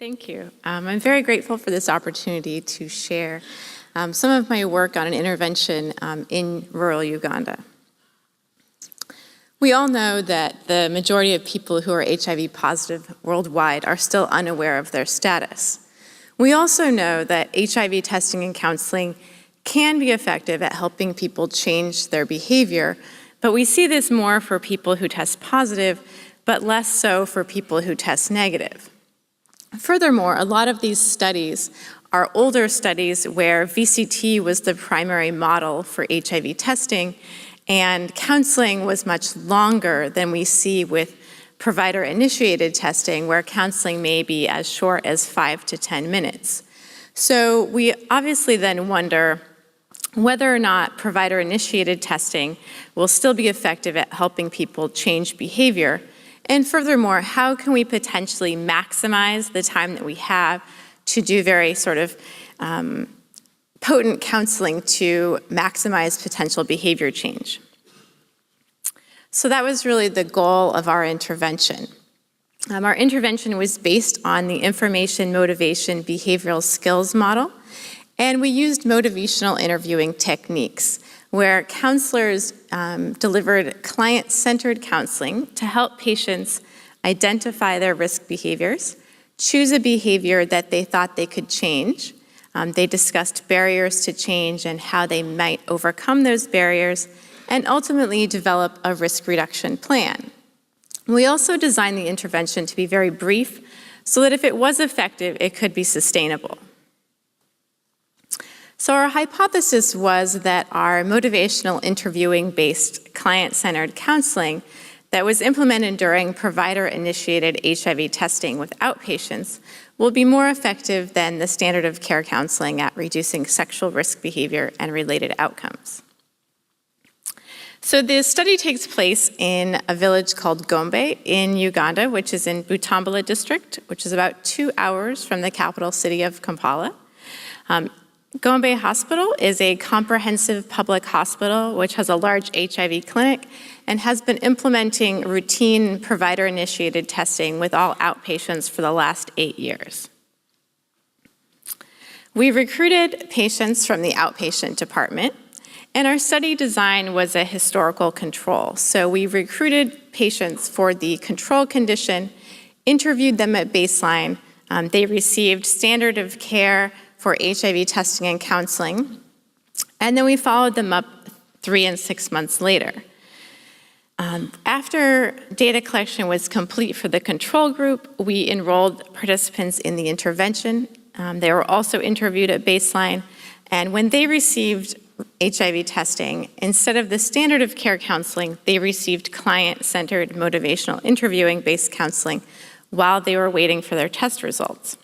Thank you. I'm very grateful for this opportunity to share some of my work on an intervention in rural Uganda. We all know that the majority of people who are HIV positive worldwide are still unaware of their status. We also know that HIV testing and counseling can be effective at helping people change their behavior, but we see this more for people who test positive, but less so for people who test negative. Furthermore, a lot of these studies are older studies where VCT was the primary model for HIV testing, and counseling was much longer than we see with provider-initiated testing, where counseling may be as short as 5 to 10 minutes. So we obviously then wonder whether or not provider-initiated testing will still be effective at helping people change behavior. And furthermore, how can we potentially maximize the time that we have to do very sort of potent counseling to maximize potential behavior change? So that was really the goal of our intervention. Our intervention was based on the information, motivation, behavioral skills model, and we used motivational interviewing techniques where counselors delivered client-centered counseling to help patients identify their risk behaviors, choose a behavior that they thought they could change. They discussed barriers to change and how they might overcome those barriers, and ultimately develop a risk reduction plan. We also designed the intervention to be very brief so that if it was effective, it could be sustainable. So our hypothesis was that our motivational interviewing-based client-centered counseling that was implemented during provider-initiated HIV testing with outpatients will be more effective than the standard of care counseling at reducing sexual risk behavior and related outcomes. So the study takes place in a village called Gombe in Uganda, which is in Butambala district, which is about 2 hours from the capital city of Kampala. Gombe Hospital is a comprehensive public hospital which has a large HIV clinic and has been implementing routine provider-initiated testing with all outpatients for the last 8 years. We recruited patients from the outpatient department, and our study design was a historical control. So we recruited patients for the control condition, interviewed them at baseline. They received standard of care for HIV testing and counseling, and then we followed them up 3 and 6 months later. After data collection was complete for the control group, we enrolled participants in the intervention. They were also interviewed at baseline, and when they received HIV testing, instead of the standard of care counseling, they received client-centered motivational interviewing-based counseling while they were waiting for their test results.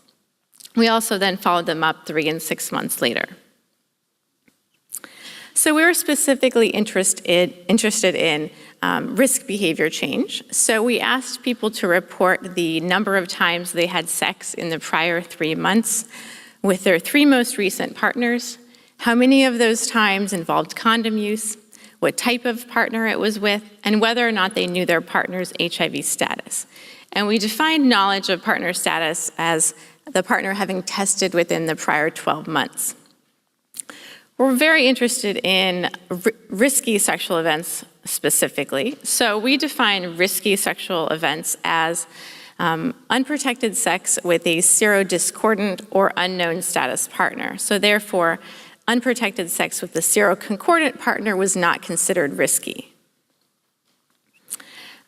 We also then followed them up 3 and 6 months later. So we were specifically interested in risk behavior change. So we asked people to report the number of times they had sex in the prior 3 months with their 3 most recent partners, how many of those times involved condom use, what type of partner it was with, and whether or not they knew their partner's HIV status. And we defined knowledge of partner status as the partner having tested within the prior 12 months. We're very interested in risky sexual events specifically. So we define risky sexual events as unprotected sex with a serodiscordant or unknown status partner. So therefore, unprotected sex with a seroconcordant partner was not considered risky.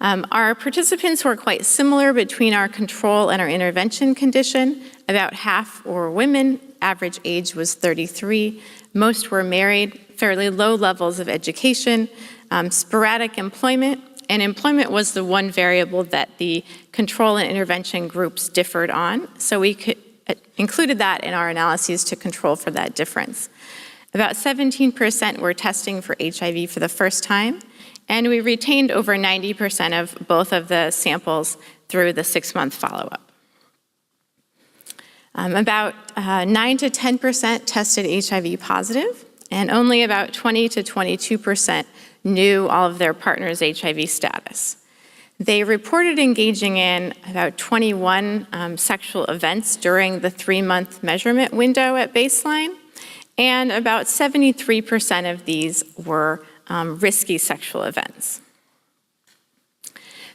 Our participants were quite similar between our control and our intervention condition. About half were women, average age was 33. Most were married, fairly low levels of education, sporadic employment, and employment was the one variable that the control and intervention groups differed on. So we included that in our analyses to control for that difference. About 17% were testing for HIV for the first time, and we retained over 90% of both of the samples through the 6-month follow-up. About 9 to 10% tested HIV positive, and only about 20 to 22% knew all of their partner's HIV status. They reported engaging in about 21 sexual events during the 3-month measurement window at baseline, and about 73% of these were risky sexual events.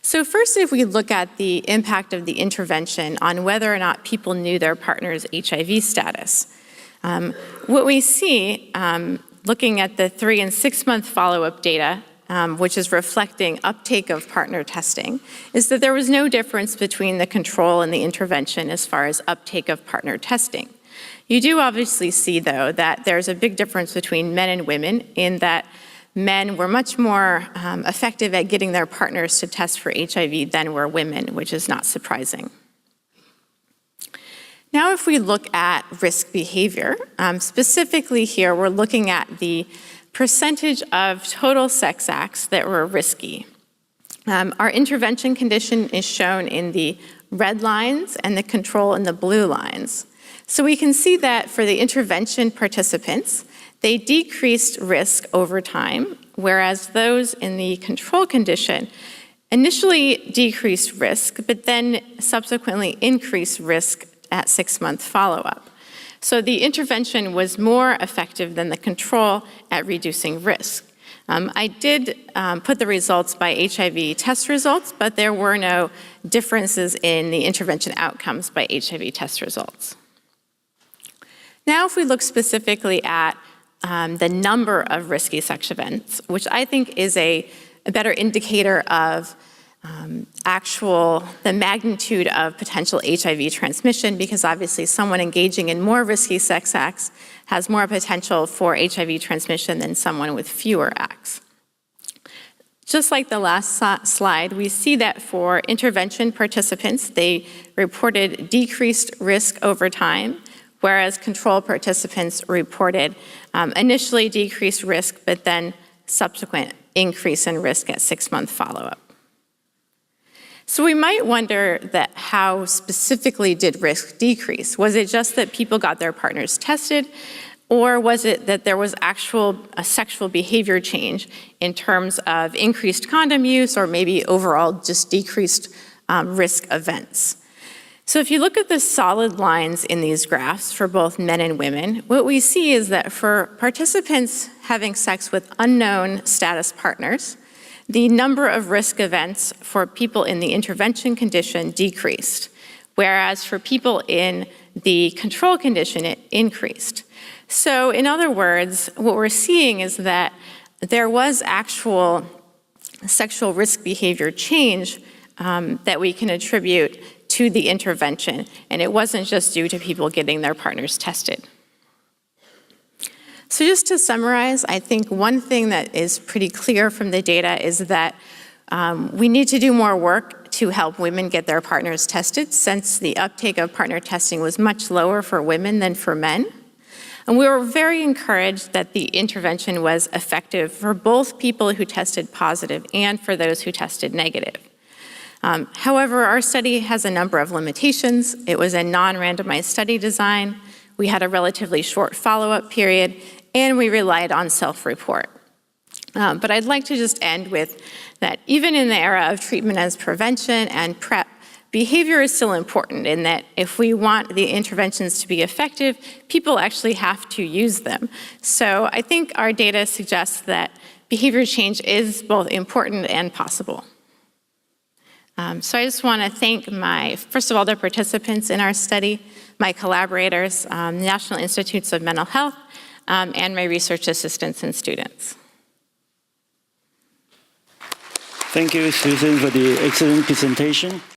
So first, if we look at the impact of the intervention on whether or not people knew their partner's HIV status, what we see, looking at the 3- and 6-month follow-up data, which is reflecting uptake of partner testing, is that there was no difference between the control and the intervention as far as uptake of partner testing. You do obviously see, though, that there's a big difference between men and women in that men were much more effective at getting their partners to test for HIV than were women, which is not surprising. Now, if we look at risk behavior, specifically here, we're looking at the percentage of total sex acts that were risky. Our intervention condition is shown in the red lines and the control in the blue lines. So we can see that for the intervention participants, they decreased risk over time, whereas those in the control condition initially decreased risk, but then subsequently increased risk at 6-month follow-up. So the intervention was more effective than the control at reducing risk. I did put the results by HIV test results, but there were no differences in the intervention outcomes by HIV test results. Now, if we look specifically at the number of risky sex events, which I think is a better indicator of the magnitude of potential HIV transmission, because obviously someone engaging in more risky sex acts has more potential for HIV transmission than someone with fewer acts. Just like the last slide, we see that for intervention participants, they reported decreased risk over time, whereas control participants reported initially decreased risk, but then subsequent increase in risk at 6-month follow-up. So we might wonder that how specifically did risk decrease? Was it just that people got their partners tested, or was it that there was a sexual behavior change in terms of increased condom use or maybe overall just decreased risk events? So if you look at the solid lines in these graphs for both men and women, what we see is that for participants having sex with unknown status partners, the number of risk events for people in the intervention condition decreased, whereas for people in the control condition, it increased. So in other words, what we're seeing is that there was actual sexual risk behavior change that we can attribute to the intervention, and it wasn't just due to people getting their partners tested. So just to summarize, I think one thing that is pretty clear from the data is that we need to do more work to help women get their partners tested, since the uptake of partner testing was much lower for women than for men. And we were very encouraged that the intervention was effective for both people who tested positive and for those who tested negative. However, our study has a number of limitations. It was a non-randomized study design. We had a relatively short follow-up period, and we relied on self-report. But I'd like to just end with that even in the era of treatment as prevention and PrEP, behavior is still important in that if we want the interventions to be effective, people actually have to use them. So I think our data suggests that behavior change is both important and possible. So I just want to thank first of all, the participants in our study, my collaborators, the National Institutes of Mental Health, and my research assistants and students. Thank you, Susan, for the excellent presentation.